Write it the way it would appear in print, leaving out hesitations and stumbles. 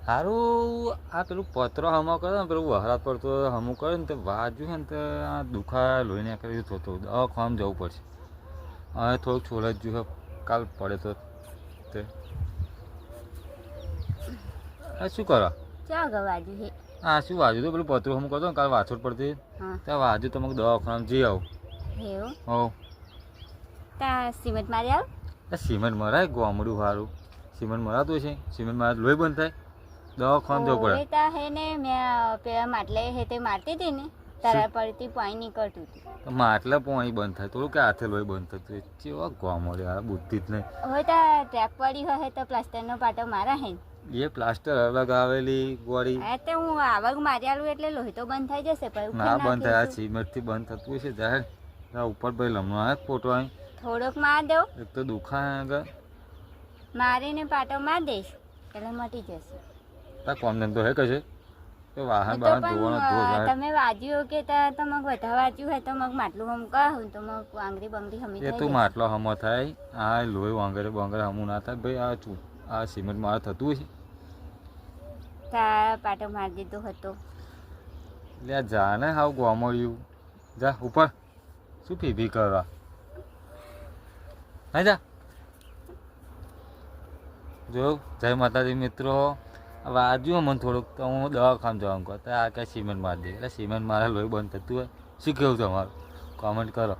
સારું આ પેલું પત્ર હમો કરે ને પેલું વહરાત પડતો હમું કરે ને તે વાજ્યું છે ને તો આ દુખા લોહી નાખે થતો દવાખાનામાં જવું પડશે. હવે થોડુંક છોડ જ જોયું કાલ પડે તો તે શું કરો? ચા ગવાજુ હે. હા શું વાજુ તો પેલું પતરું હમું કરતો ને કાલ વાછોડ પડતી ત્યાં વાજુ તમે દવાખાનામાં જઈ આવું. એવું? હો ત્યાં સિમેન્ટ મારી આવ? સિમેન્ટ મરાય ગોમડું સારું સિમેન્ટ મરાતું છે. સિમેન્ટ મારે લોહી બંધ થાય દવાખાનામાં જવું પડે. તા હે ને મેં પેલા માટલે હે તે મારતી હતી ને તારા પરથી પાણી નીકળતું હતું. માટલા પાણી બંધ થાય થોડું કે હાથે લોહી બંધ થતું કેવા ગોમડે આ બુદ્ધિ જ નહીં. હવે ત્યાં ટ્રેક પડી હોય તો પ્લાસ્ટરનો પાટો મારા હે એ પ્લાસ્ટર અલગ આવેલી ગોળી. હા તો હું આવક મારી આલું એટલે લોહી તો બંધ થઈ જશે. ના બંધ થાય આ સિમેન્ટથી બંધ થતું હોય છે જાહેર ઉપર ભાઈ લમણો આવે ફોટો અહીં થોડોક માર દો. એક તો દુખાય આગળ મારીને પાટો માર દઈશ એટલે મટી જશે. તા કોમ ધંધો હે કશે તો વાહન બહાર ધોવાનો તમે વાજ્યું કે તમે બધા વાંચ્યું હોય તો મગ માટલું હમ કહું તો મગ આંગળી બંગડી હમી એ તું માટલો હમો થાય આ લોહી વાંગરે બાંગરે હમું ના થાય ભાઈ આ સિમેન્ટ મારે થતું છે. તા પાટો મારી દીધો હતો એટલે આ જા ને હાવ ગોમડ્યું જા ઉપર શું ફીફી કરવા હા જા જો જય માતાજી મિત્રો વાજ્યું મને થોડુંક તો હું દવાખાને જવાનું કહું તો આ કાંઈ સિમેન્ટ મારી દે એટલે સિમેન્ટ મારે લોહી બંધ થતું હોય શું કેવું તમારું કોમેન્ટ કરો.